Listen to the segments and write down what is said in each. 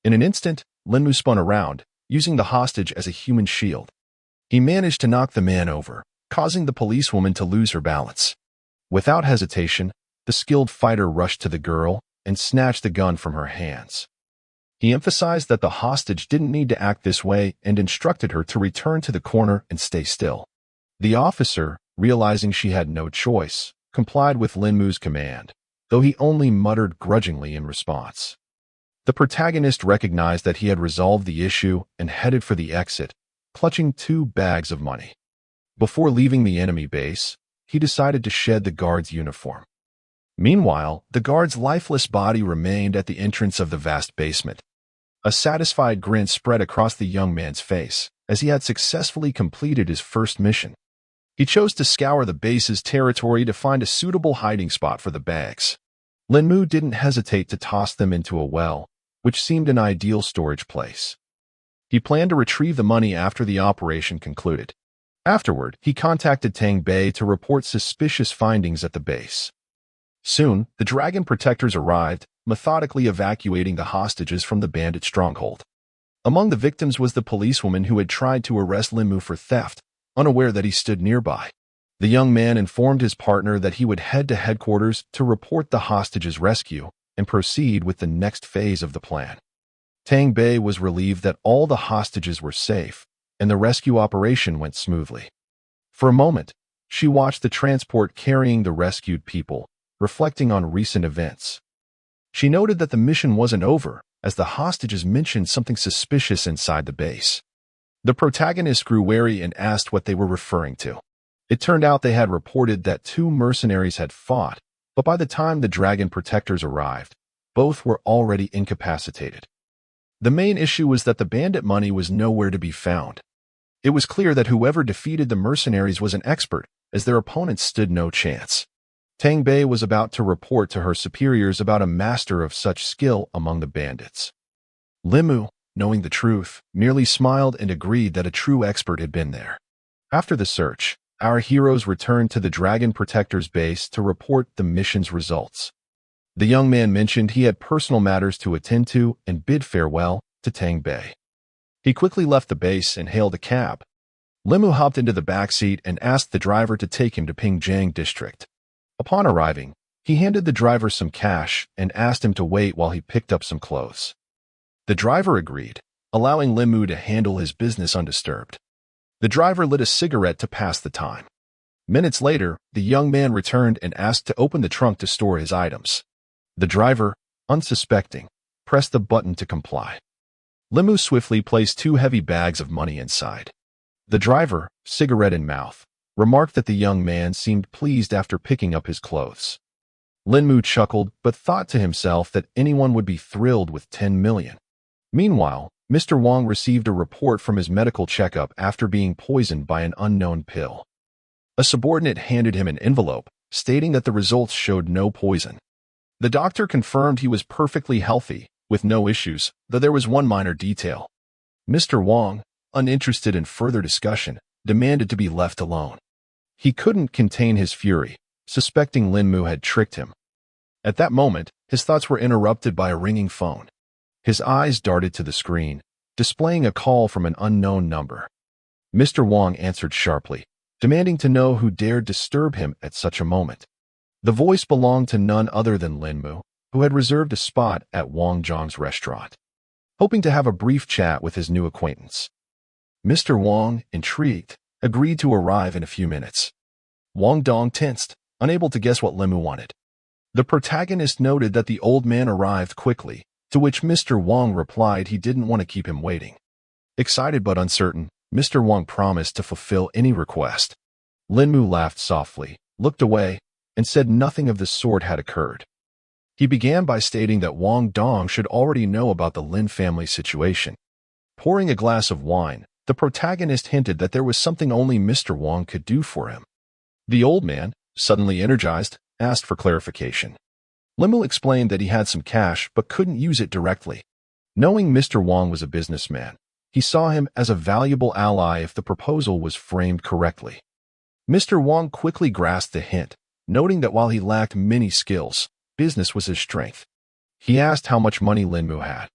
In an instant, Linmu spun around, using the hostage as a human shield. He managed to knock the man over, causing the policewoman to lose her balance. Without hesitation, the skilled fighter rushed to the girl and snatched the gun from her hands. He emphasized that the hostage didn't need to act this way and instructed her to return to the corner and stay still. The officer, realizing she had no choice, complied with Linmu's command, though he only muttered grudgingly in response. The protagonist recognized that he had resolved the issue and headed for the exit, clutching 2 bags of money. Before leaving the enemy base, he decided to shed the guard's uniform. Meanwhile, the guard's lifeless body remained at the entrance of the vast basement. A satisfied grin spread across the young man's face, as he had successfully completed his first mission. He chose to scour the base's territory to find a suitable hiding spot for the bags. Linmu didn't hesitate to toss them into a well, which seemed an ideal storage place. He planned to retrieve the money after the operation concluded. Afterward, he contacted Tang Bei to report suspicious findings at the base. Soon, the dragon protectors arrived, methodically evacuating the hostages from the bandit stronghold. Among the victims was the policewoman who had tried to arrest Linmu for theft, unaware that he stood nearby. The young man informed his partner that he would head to headquarters to report the hostages' rescue and proceed with the next phase of the plan. Tang Bei was relieved that all the hostages were safe, and the rescue operation went smoothly. For a moment, she watched the transport carrying the rescued people, reflecting on recent events. She noted that the mission wasn't over, as the hostages mentioned something suspicious inside the base. The protagonist grew wary and asked what they were referring to. It turned out they had reported that 2 mercenaries had fought, but by the time the dragon protectors arrived, both were already incapacitated. The main issue was that the bandit money was nowhere to be found. It was clear that whoever defeated the mercenaries was an expert, as their opponents stood no chance. Tang Bei was about to report to her superiors about a master of such skill among the bandits. Linmu, knowing the truth, merely smiled and agreed that a true expert had been there. After the search, our heroes returned to the Dragon Protector's base to report the mission's results. The young man mentioned he had personal matters to attend to and bid farewell to Tang Bei. He quickly left the base and hailed a cab. Linmu hopped into the back seat and asked the driver to take him to Pingjiang District. Upon arriving, he handed the driver some cash and asked him to wait while he picked up some clothes. The driver agreed, allowing Linmu to handle his business undisturbed. The driver lit a cigarette to pass the time. Minutes later, the young man returned and asked to open the trunk to store his items. The driver, unsuspecting, pressed the button to comply. Linmu swiftly placed 2 heavy bags of money inside. The driver, cigarette in mouth, remarked that the young man seemed pleased after picking up his clothes. Linmu chuckled but thought to himself that anyone would be thrilled with 10 million. Meanwhile, Mr. Wang received a report from his medical checkup after being poisoned by an unknown pill. A subordinate handed him an envelope, stating that the results showed no poison. The doctor confirmed he was perfectly healthy, with no issues, though there was one minor detail. Mr. Wang, uninterested in further discussion, demanded to be left alone. He couldn't contain his fury, suspecting Linmu had tricked him. At that moment, his thoughts were interrupted by a ringing phone. His eyes darted to the screen, displaying a call from an unknown number. Mr. Wang answered sharply, demanding to know who dared disturb him at such a moment. The voice belonged to none other than Linmu, who had reserved a spot at Wang Zhang's restaurant, hoping to have a brief chat with his new acquaintance. Mr. Wang, intrigued, agreed to arrive in a few minutes. Wang Dong tensed, unable to guess what Linmu wanted. The protagonist noted that the old man arrived quickly, to which Mr. Wang replied he didn't want to keep him waiting. Excited but uncertain, Mr. Wang promised to fulfill any request. Linmu laughed softly, looked away, and said nothing of the sort had occurred. He began by stating that Wang Dong should already know about the Lin family situation. Pouring a glass of wine, the protagonist hinted that there was something only Mr. Wang could do for him. The old man, suddenly energized, asked for clarification. Linmu explained that he had some cash but couldn't use it directly. Knowing Mr. Wang was a businessman, he saw him as a valuable ally if the proposal was framed correctly. Mr. Wang quickly grasped the hint, noting that while he lacked many skills, business was his strength. He asked how much money Linmu had.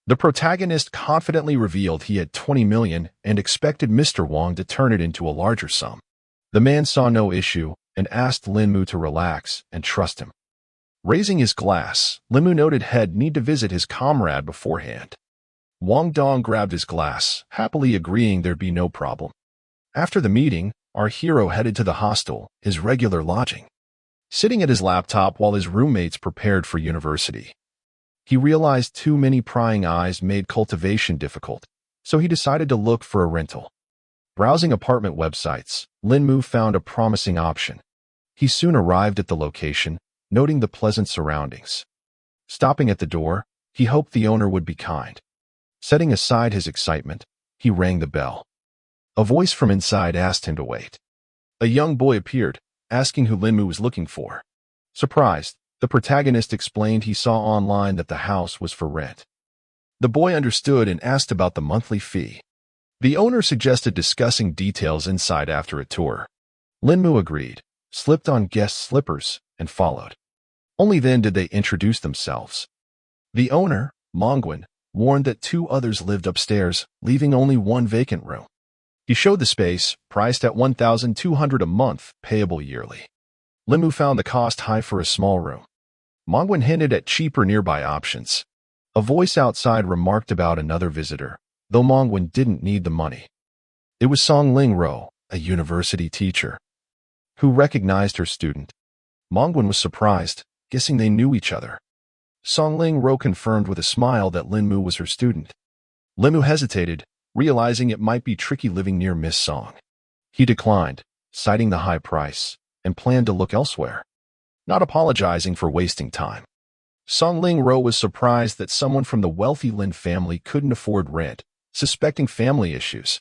The protagonist confidently revealed he had 20 million and expected Mr. Wong to turn it into a larger sum. The man saw no issue and asked Linmu to relax and trust him. Raising his glass, Linmu noted he'd need to visit his comrade beforehand. Wang Dong grabbed his glass, happily agreeing there'd be no problem. After the meeting, our hero headed to the hostel, his regular lodging. Sitting at his laptop while his roommates prepared for university, he realized too many prying eyes made cultivation difficult, so he decided to look for a rental. Browsing apartment websites, Linmu found a promising option. He soon arrived at the location, noting the pleasant surroundings. Stopping at the door, he hoped the owner would be kind. Setting aside his excitement, he rang the bell. A voice from inside asked him to wait. A young boy appeared, asking who Linmu was looking for. Surprised, the protagonist explained he saw online that the house was for rent. The boy understood and asked about the monthly fee. The owner suggested discussing details inside after a tour. Linmu agreed, slipped on guest slippers, and followed. Only then did they introduce themselves. The owner, Mongwen, warned that 2 others lived upstairs, leaving only 1 vacant room. He showed the space, priced at 1,200 a month, payable yearly. Linmu found the cost high for a small room. Mongwen hinted at cheaper nearby options. A voice outside remarked about another visitor, though Mongwen didn't need the money. It was Song Ling Ro, a university teacher, who recognized her student. Mongwen was surprised, guessing they knew each other. Song Ling Ro confirmed with a smile that Linmu was her student. Linmu hesitated, realizing it might be tricky living near Miss Song. He declined, citing the high price, and planned to look elsewhere, not apologizing for wasting time. Song Ling Ro was surprised that someone from the wealthy Lin family couldn't afford rent, suspecting family issues.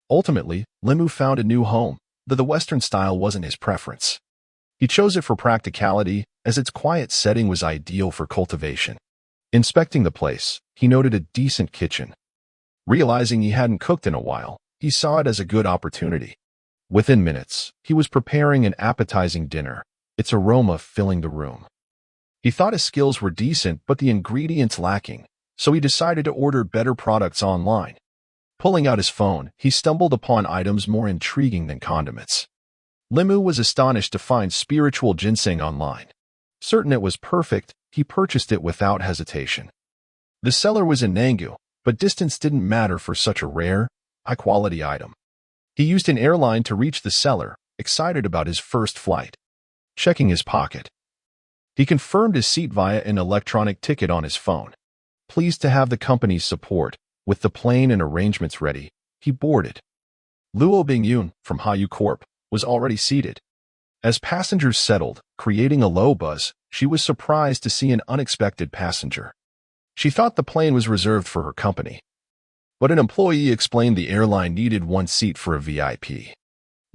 Ultimately, Linmu found a new home, though the Western style wasn't his preference. He chose it for practicality, as its quiet setting was ideal for cultivation. Inspecting the place, he noted a decent kitchen. Realizing he hadn't cooked in a while, he saw it as a good opportunity. Within minutes, he was preparing an appetizing dinner, its aroma filling the room. He thought his skills were decent but the ingredients lacking, so he decided to order better products online. Pulling out his phone, he stumbled upon items more intriguing than condiments. Linmu was astonished to find spiritual ginseng online. Certain it was perfect, he purchased it without hesitation. The seller was in Nangu, but distance didn't matter for such a rare, high-quality item. He used an airline to reach the seller, excited about his first flight. Checking his pocket, he confirmed his seat via an electronic ticket on his phone. Pleased to have the company's support, with the plane and arrangements ready, he boarded. Luo Bingyun, from Hayu Corp, was already seated. As passengers settled, creating a low buzz, she was surprised to see an unexpected passenger. She thought the plane was reserved for her company, but an employee explained the airline needed 1 seat for a VIP.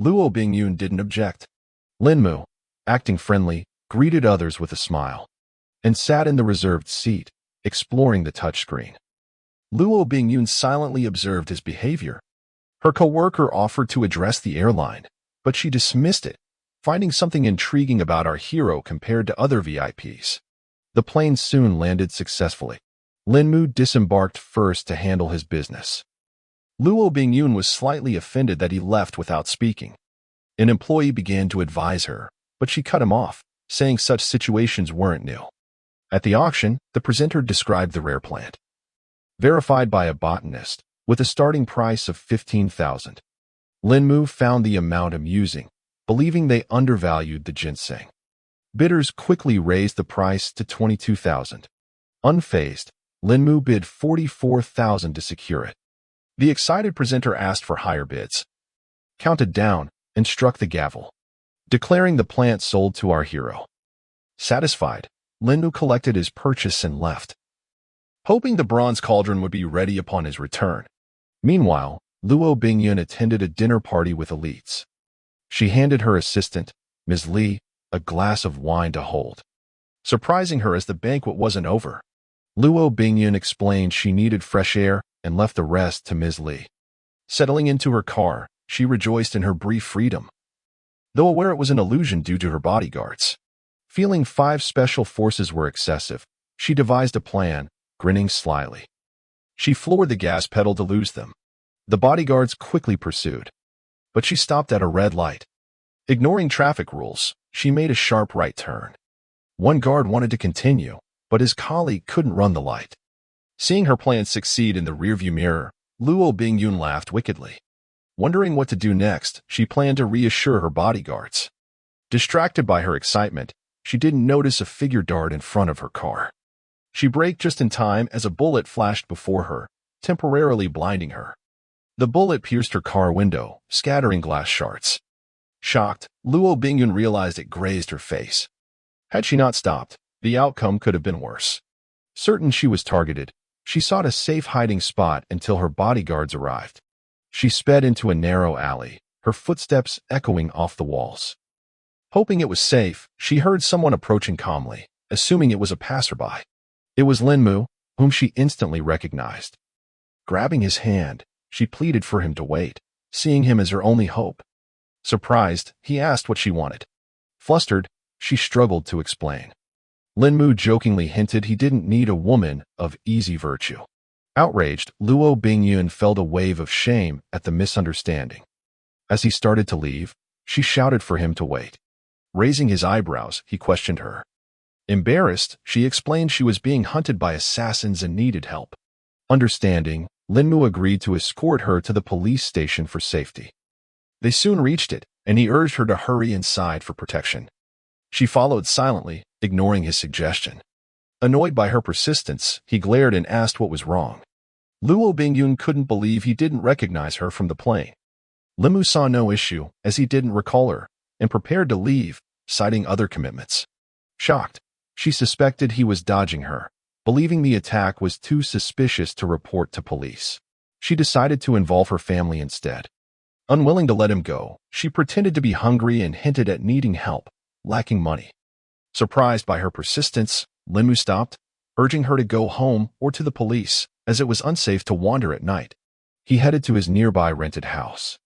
Luo Bingyun didn't object. Linmu, acting friendly, greeted others with a smile, and sat in the reserved seat, exploring the touchscreen. Luo Bingyun silently observed his behavior. Her coworker offered to address the airline, but she dismissed it, finding something intriguing about our hero compared to other VIPs. The plane soon landed successfully. Linmu disembarked first to handle his business. Luo Bingyun was slightly offended that he left without speaking. An employee began to advise her, but she cut him off, saying such situations weren't new. At the auction, the presenter described the rare plant, verified by a botanist, with a starting price of 15,000. Linmu found the amount amusing, believing they undervalued the ginseng. Bidders quickly raised the price to 22,000. Unfazed, Linmu bid 44,000 to secure it. The excited presenter asked for higher bids, counted down, and struck the gavel, declaring the plant sold to our hero. Satisfied, Linmu collected his purchase and left, hoping the bronze cauldron would be ready upon his return. Meanwhile, Luo Bingyun attended a dinner party with elites. She handed her assistant, Ms. Li, a glass of wine to hold, surprising her as the banquet wasn't over. Luo Bingyun explained she needed fresh air and left the rest to Ms. Li. Settling into her car, she rejoiced in her brief freedom, though aware it was an illusion due to her bodyguards. Feeling 5 special forces were excessive, she devised a plan, grinning slyly. She floored the gas pedal to lose them. The bodyguards quickly pursued, but she stopped at a red light. Ignoring traffic rules, she made a sharp right turn. One guard wanted to continue, but his colleague couldn't run the light. Seeing her plan succeed in the rearview mirror, Luo Bingyun laughed wickedly. Wondering what to do next, she planned to reassure her bodyguards. Distracted by her excitement, she didn't notice a figure dart in front of her car. She braked just in time as a bullet flashed before her, temporarily blinding her. The bullet pierced her car window, scattering glass shards. Shocked, Luo Bingyun realized it grazed her face. Had she not stopped, the outcome could have been worse. Certain she was targeted, she sought a safe hiding spot until her bodyguards arrived. She sped into a narrow alley, her footsteps echoing off the walls. Hoping it was safe, she heard someone approaching calmly, assuming it was a passerby. It was Linmu, whom she instantly recognized. Grabbing his hand, she pleaded for him to wait, seeing him as her only hope. Surprised, he asked what she wanted. Flustered, she struggled to explain. Linmu jokingly hinted he didn't need a woman of easy virtue. Outraged, Luo Bingyun felt a wave of shame at the misunderstanding. As he started to leave, she shouted for him to wait. Raising his eyebrows, he questioned her. Embarrassed, she explained she was being hunted by assassins and needed help. Understanding, Linmu agreed to escort her to the police station for safety. They soon reached it, and he urged her to hurry inside for protection. She followed silently, ignoring his suggestion. Annoyed by her persistence, he glared and asked what was wrong. Luo Bingyun couldn't believe he didn't recognize her from the plane. Linmu saw no issue, as he didn't recall her, and prepared to leave, citing other commitments. Shocked, she suspected he was dodging her, believing the attack was too suspicious to report to police. She decided to involve her family instead. Unwilling to let him go, she pretended to be hungry and hinted at needing help, lacking money. Surprised by her persistence, Linmu stopped, urging her to go home or to the police, as it was unsafe to wander at night. He headed to his nearby rented house.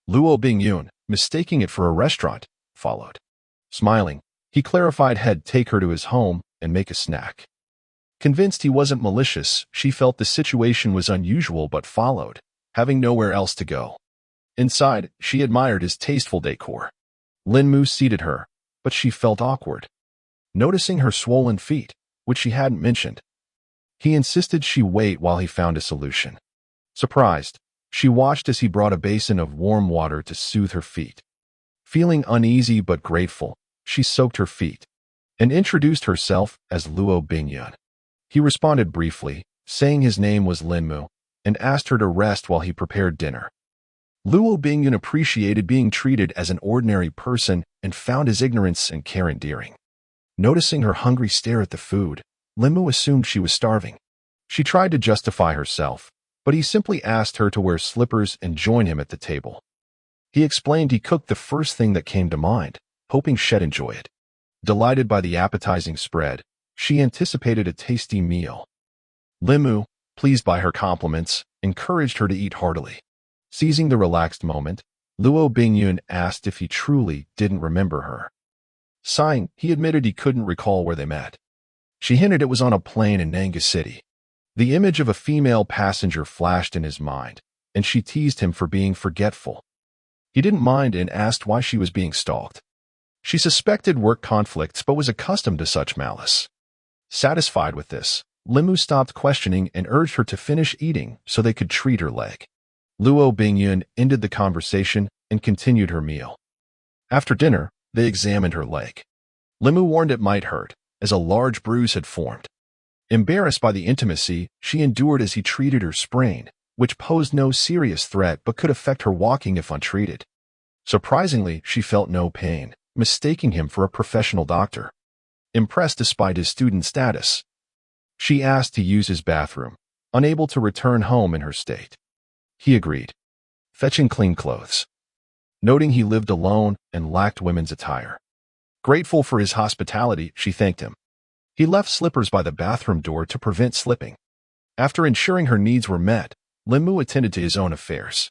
Luo Bingyun, mistaking it for a restaurant, followed. Smiling, he clarified he'd take her to his home and make a snack. Convinced he wasn't malicious, she felt the situation was unusual but followed, having nowhere else to go. Inside, she admired his tasteful decor. Linmu seated her, but she felt awkward. Noticing her swollen feet, which she hadn't mentioned, he insisted she wait while he found a solution. Surprised, she watched as he brought a basin of warm water to soothe her feet. Feeling uneasy but grateful, she soaked her feet and introduced herself as Luo Bingyun. He responded briefly, saying his name was Linmu, and asked her to rest while he prepared dinner. Luo Bingyun appreciated being treated as an ordinary person and found his ignorance and care endearing. Noticing her hungry stare at the food, Linmu assumed she was starving. She tried to justify herself, but he simply asked her to wear slippers and join him at the table. He explained he cooked the first thing that came to mind, hoping she'd enjoy it. Delighted by the appetizing spread, she anticipated a tasty meal. Linmu, pleased by her compliments, encouraged her to eat heartily. Seizing the relaxed moment, Luo Bingyun asked if he truly didn't remember her. Sighing, he admitted he couldn't recall where they met. She hinted it was on a plane in Manga City. The image of a female passenger flashed in his mind, and she teased him for being forgetful. He didn't mind and asked why she was being stalked. She suspected work conflicts but was accustomed to such malice. Satisfied with this, Linmu stopped questioning and urged her to finish eating so they could treat her leg. Luo Bingyun ended the conversation and continued her meal. After dinner, they examined her leg. Linmu warned it might hurt, as a large bruise had formed. Embarrassed by the intimacy, she endured as he treated her sprain, which posed no serious threat but could affect her walking if untreated. Surprisingly, she felt no pain, mistaking him for a professional doctor. Impressed despite his student status, she asked to use his bathroom, unable to return home in her state. He agreed, fetching clean clothes. Noting he lived alone and lacked women's attire. Grateful for his hospitality, she thanked him. He left slippers by the bathroom door to prevent slipping. After ensuring her needs were met, Linmu attended to his own affairs.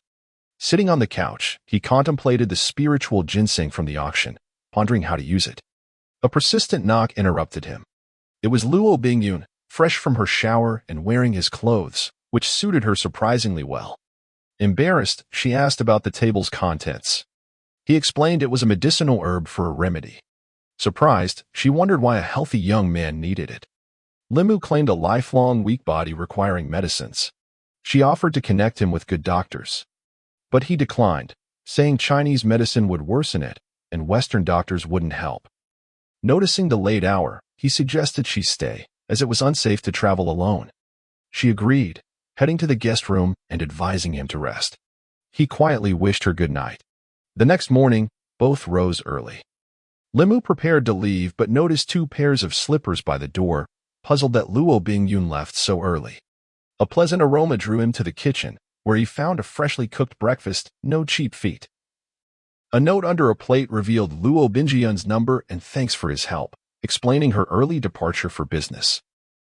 Sitting on the couch, he contemplated the spiritual ginseng from the auction, pondering how to use it. A persistent knock interrupted him. It was Luo Bingyun, fresh from her shower and wearing his clothes, which suited her surprisingly well. Embarrassed, she asked about the table's contents. He explained it was a medicinal herb for a remedy. Surprised, she wondered why a healthy young man needed it. Limu claimed a lifelong weak body requiring medicines. She offered to connect him with good doctors. But he declined, saying Chinese medicine would worsen it, and Western doctors wouldn't help. Noticing the late hour, he suggested she stay, as it was unsafe to travel alone. She agreed, heading to the guest room and advising him to rest. He quietly wished her good night. The next morning, both rose early. Limu prepared to leave but noticed 2 pairs of slippers by the door, puzzled that Luo Bingyun left so early. A pleasant aroma drew him to the kitchen, where he found a freshly cooked breakfast, no cheap feat. A note under a plate revealed Luo Bingyun's number and thanks for his help, explaining her early departure for business.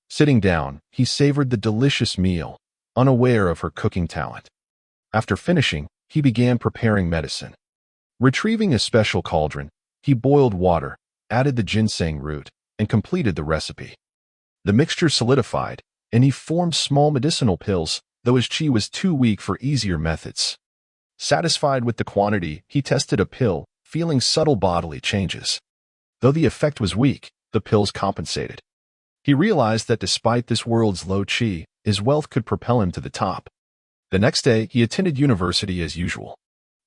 Sitting down, he savored the delicious meal, unaware of her cooking talent. After finishing, he began preparing medicine. Retrieving a special cauldron, he boiled water, added the ginseng root, and completed the recipe. The mixture solidified, and he formed small medicinal pills, though his qi was too weak for easier methods. Satisfied with the quantity, he tested a pill, feeling subtle bodily changes. Though the effect was weak, the pills compensated. He realized that despite this world's low qi, his wealth could propel him to the top. The next day, he attended university as usual.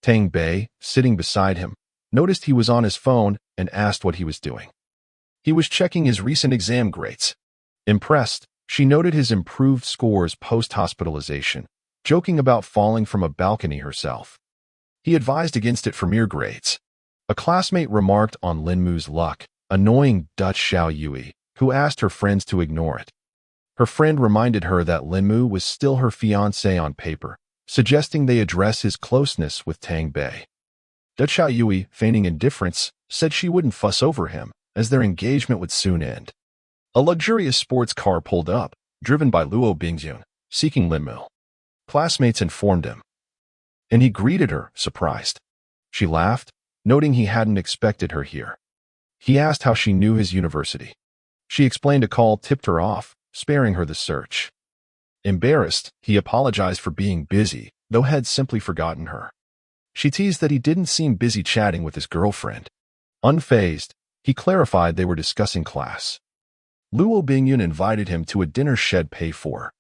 Tang Bei, sitting beside him, noticed he was on his phone and asked what he was doing. He was checking his recent exam grades. Impressed, she noted his improved scores post-hospitalization, joking about falling from a balcony herself. He advised against it for mere grades. A classmate remarked on Linmu's luck, annoying Dutch Xiao Yui, who asked her friends to ignore it. Her friend reminded her that Linmu was still her fiancé on paper, suggesting they address his closeness with Tang Bei. Dutch Xiao Yui, feigning indifference, said she wouldn't fuss over him, as their engagement would soon end. A luxurious sports car pulled up, driven by Luo Bingyun, seeking Linmu. Classmates informed him, and he greeted her, surprised. She laughed, noting he hadn't expected her here. He asked how she knew his university. She explained a call tipped her off, sparing her the search. Embarrassed, he apologized for being busy, though had simply forgotten her. She teased that he didn't seem busy chatting with his girlfriend. Unfazed, he clarified they were discussing class. Luo Bingyun invited him to a dinner shed pay for,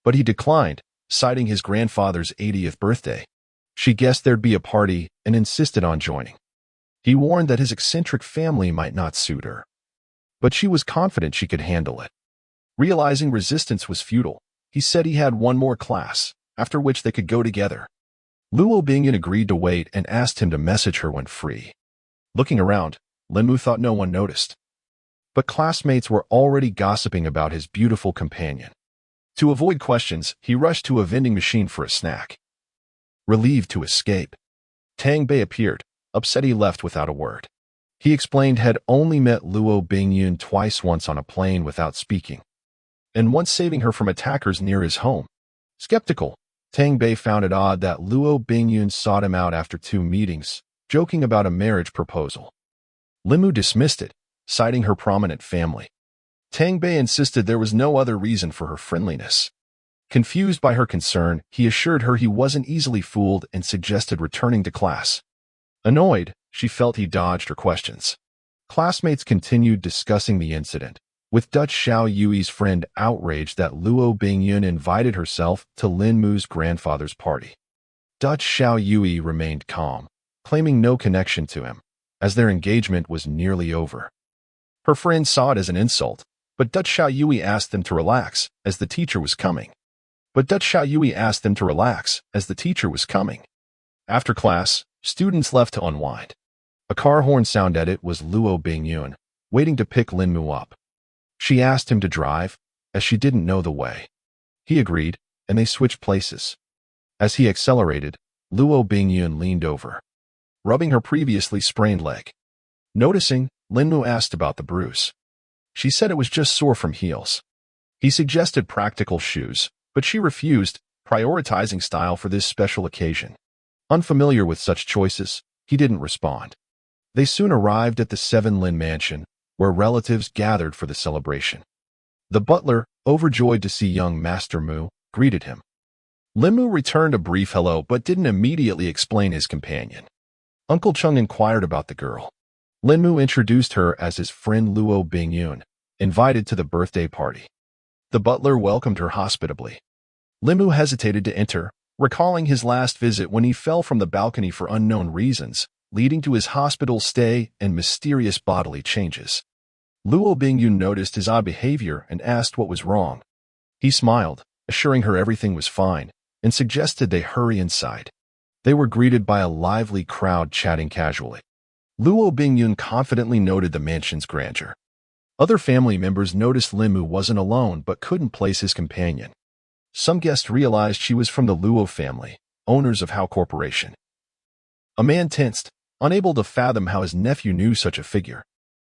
but he declined, citing his grandfather's 80th birthday. She guessed there'd be a party and insisted on joining. He warned that his eccentric family might not suit her, but she was confident she could handle it. Realizing resistance was futile, he said he had one more class, after which they could go together. Luo Bingyun agreed to wait and asked him to message her when free. Looking around, Linmu thought no one noticed. But classmates were already gossiping about his beautiful companion. To avoid questions, he rushed to a vending machine for a snack. Relieved to escape, Tang Bei appeared, upset he left without a word. He explained had only met Luo Bingyun twice, once on a plane without speaking, and once saving her from attackers near his home. Skeptical, Tang Bei found it odd that Luo Bingyun sought him out after 2 meetings, joking about a marriage proposal. Limu dismissed it, citing her prominent family. Tang Bei insisted there was no other reason for her friendliness. Confused by her concern, he assured her he wasn't easily fooled and suggested returning to class. Annoyed, she felt he dodged her questions. Classmates continued discussing the incident, with Dutch Xiao Yui's friend outraged that Luo Bingyun invited herself to Linmu's grandfather's party. Dutch Xiao Yui remained calm, claiming no connection to him, as their engagement was nearly over. Her friend saw it as an insult, but Dutch Xiao Yui asked them to relax, as the teacher was coming. After class, students left to unwind. A car horn sound at it was Luo Bingyun, waiting to pick Linmu up. She asked him to drive, as she didn't know the way. He agreed, and they switched places. As he accelerated, Luo Bingyun leaned over, rubbing her previously sprained leg. Noticing, Linmu asked about the bruise. She said it was just sore from heels. He suggested practical shoes, but she refused, prioritizing style for this special occasion. Unfamiliar with such choices, he didn't respond. They soon arrived at the 7-Lin mansion, where relatives gathered for the celebration. The butler, overjoyed to see young Master Mu, greeted him. Linmu returned a brief hello but didn't immediately explain his companion. Uncle Chung inquired about the girl. Linmu introduced her as his friend Luo Bingyun, invited to the birthday party. The butler welcomed her hospitably. Linmu hesitated to enter, recalling his last visit when he fell from the balcony for unknown reasons, leading to his hospital stay and mysterious bodily changes. Luo Bingyun noticed his odd behavior and asked what was wrong. He smiled, assuring her everything was fine, and suggested they hurry inside. They were greeted by a lively crowd chatting casually. Luo Bingyun confidently noted the mansion's grandeur. Other family members noticed Linmu wasn't alone but couldn't place his companion. Some guests realized she was from the Luo family, owners of Hao Corporation. A man tensed, unable to fathom how his nephew knew such a figure.